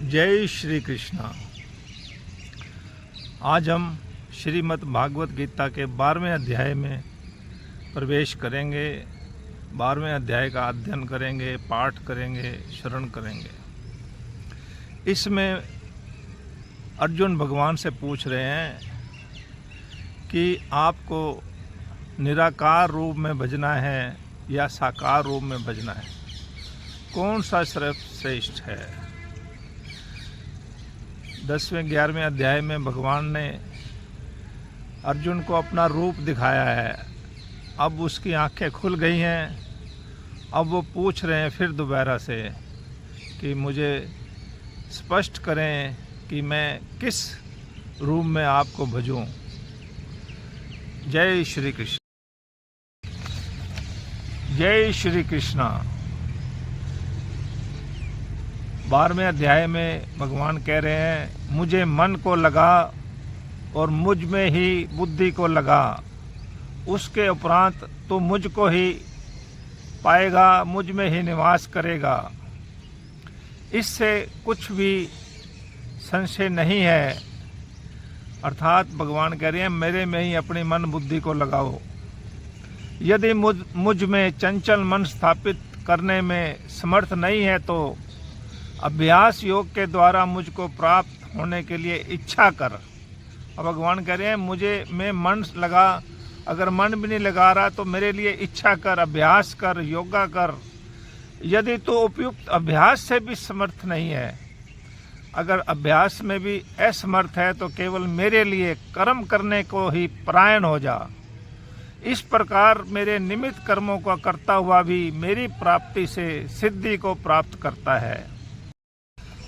जय श्री कृष्णा। आज हम श्रीमद् भागवत गीता के 12वें अध्याय में प्रवेश करेंगे। 12वें अध्याय का अध्ययन करेंगे, पाठ करेंगे, श्रवण करेंगे। इसमें अर्जुन भगवान से पूछ रहे हैं कि आपको निराकार रूप में भजना है या साकार रूप में भजना है, कौन सा श्रेष्ठ है। 10वें 11वें अध्याय में भगवान ने अर्जुन को अपना रूप दिखाया है। अब उसकी आंखें खुल गई हैं। अब वो पूछ रहे हैं फिर दोबारा से कि मुझे स्पष्ट करें कि मैं किस रूप में आपको भजूं। जय श्री कृष्ण। जय श्री कृष्णा। 12वें अध्याय में भगवान कह रहे हैं, मुझे मन को लगा और मुझ में ही बुद्धि को लगा, उसके उपरांत तो मुझको ही पाएगा, मुझ में ही निवास करेगा। इससे कुछ भी संशय नहीं है। अर्थात भगवान कह रहे हैं, मेरे में ही अपनी मन बुद्धि को लगाओ। यदि मुझ में चंचल मन स्थापित करने में समर्थ नहीं है तो अभ्यास योग के द्वारा मुझको प्राप्त होने के लिए इच्छा कर। अब भगवान कह रहे हैं, मुझे में मन लगा, अगर मन भी नहीं लगा रहा तो मेरे लिए इच्छा कर, अभ्यास कर, योगा कर। यदि तो उपयुक्त अभ्यास से भी समर्थ नहीं है, अगर अभ्यास में भी असमर्थ है तो केवल मेरे लिए कर्म करने को ही परायण हो जा। इस प्रकार मेरे निमित्त कर्मों का करता हुआ भी मेरी प्राप्ति से सिद्धि को प्राप्त करता है।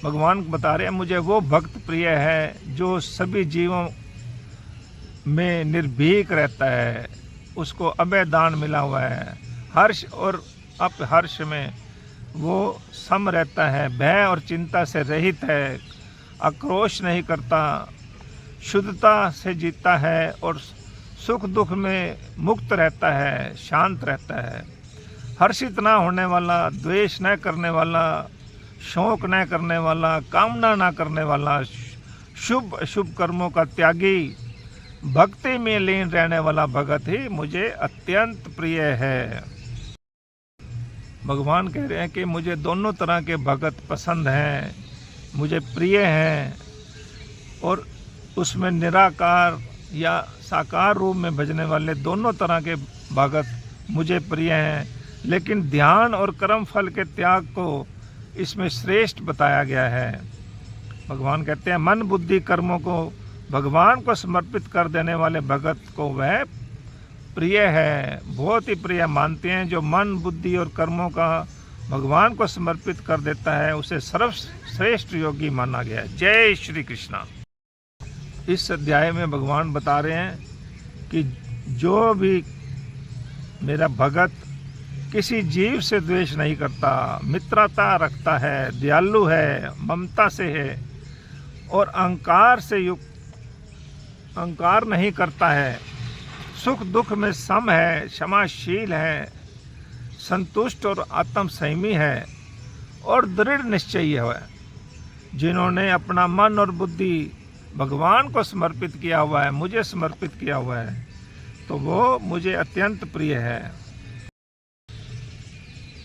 भगवान बता रहे हैं, मुझे वो भक्त प्रिय है जो सभी जीवों में निर्भीक रहता है, उसको अभय दान मिला हुआ है। हर्ष और अपहर्ष में वो सम रहता है, भय और चिंता से रहित है, आक्रोश नहीं करता, शुद्धता से जीता है और सुख दुख में मुक्त रहता है, शांत रहता है। हर्षित ना होने वाला, द्वेष न करने वाला, शौक न करने वाला, कामना ना करने वाला, शुभ अशुभ कर्मों का त्यागी, भक्ति में लीन रहने वाला भगत ही मुझे अत्यंत प्रिय है। भगवान कह रहे हैं कि मुझे दोनों तरह के भगत पसंद हैं, मुझे प्रिय हैं, और उसमें निराकार या साकार रूप में भजने वाले दोनों तरह के भगत मुझे प्रिय हैं। लेकिन ध्यान और कर्म फल के त्याग को इसमें श्रेष्ठ बताया गया है। भगवान कहते हैं, मन बुद्धि कर्मों को भगवान को समर्पित कर देने वाले भगत को वह प्रिय है, बहुत ही प्रिय मानते हैं। जो मन बुद्धि और कर्मों का भगवान को समर्पित कर देता है उसे सर्वश्रेष्ठ योगी माना गया है। जय श्री कृष्णा। इस अध्याय में भगवान बता रहे हैं कि जो भी मेरा भगत किसी जीव से द्वेष नहीं करता, मित्रता रखता है, दयालु है, ममता से है और अहंकार से युक्त अहंकार नहीं करता है, सुख दुख में सम है, क्षमाशील है, संतुष्ट और आत्म संयमी है और दृढ़ निश्चयी है, जिन्होंने अपना मन और बुद्धि भगवान को समर्पित किया हुआ है, मुझे समर्पित किया हुआ है, तो वो मुझे अत्यंत प्रिय है।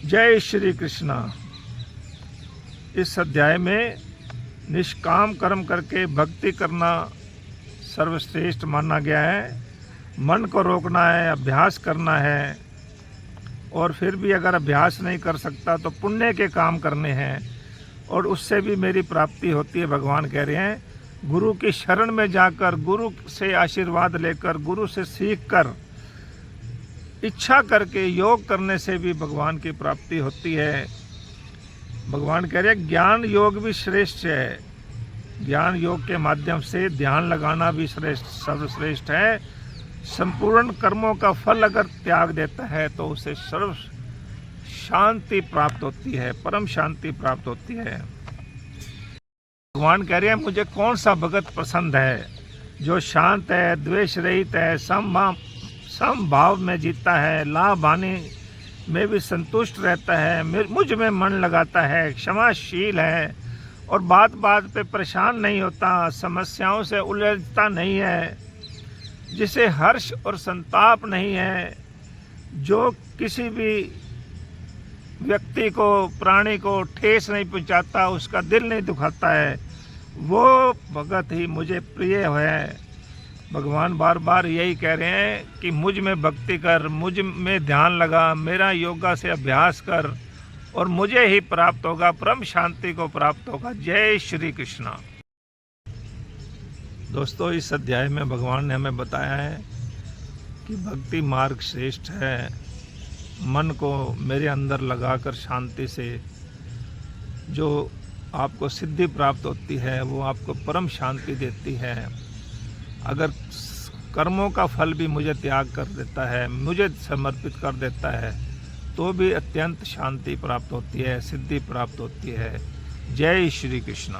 जय श्री कृष्णा। इस अध्याय में निष्काम कर्म करके भक्ति करना सर्वश्रेष्ठ माना गया है। मन को रोकना है, अभ्यास करना है, और फिर भी अगर अभ्यास नहीं कर सकता तो पुण्य के काम करने हैं और उससे भी मेरी प्राप्ति होती है। भगवान कह रहे हैं, गुरु की शरण में जाकर, गुरु से आशीर्वाद लेकर, गुरु से सीखकर, इच्छा करके योग करने से भी भगवान की प्राप्ति होती है। भगवान कह रहे हैं, ज्ञान योग भी श्रेष्ठ है। ज्ञान योग के माध्यम से ध्यान लगाना भी श्रेष्ठ, सर्वश्रेष्ठ है। संपूर्ण कर्मों का फल अगर त्याग देता है तो उसे सर्व शांति प्राप्त होती है, परम शांति प्राप्त होती है। भगवान कह रहे हैं, मुझे कौन सा भगत पसंद है जो शांत है, द्वेष रहित है, समभाव में जीता है, लाभ हानि में भी संतुष्ट रहता है, मुझ में मन लगाता है, क्षमाशील है और बात बात पे परेशान नहीं होता, समस्याओं से उलझता नहीं है, जिसे हर्ष और संताप नहीं है, जो किसी भी व्यक्ति को, प्राणी को ठेस नहीं पहुंचाता, उसका दिल नहीं दुखाता है, वो भगत ही मुझे प्रिय है। भगवान बार बार यही कह रहे हैं कि मुझ में भक्ति कर, मुझ में ध्यान लगा, मेरा योगा से अभ्यास कर और मुझे ही प्राप्त होगा, परम शांति को प्राप्त होगा। जय श्री कृष्णा। दोस्तों, इस अध्याय में भगवान ने हमें बताया है कि भक्ति मार्ग श्रेष्ठ है। मन को मेरे अंदर लगाकर शांति से जो आपको सिद्धि प्राप्त होती है, वो आपको परम शांति देती है। अगर कर्मों का फल भी मुझे त्याग कर देता है, मुझे समर्पित कर देता है, तो भी अत्यंत शांति प्राप्त होती है, सिद्धि प्राप्त होती है। जय श्री कृष्ण।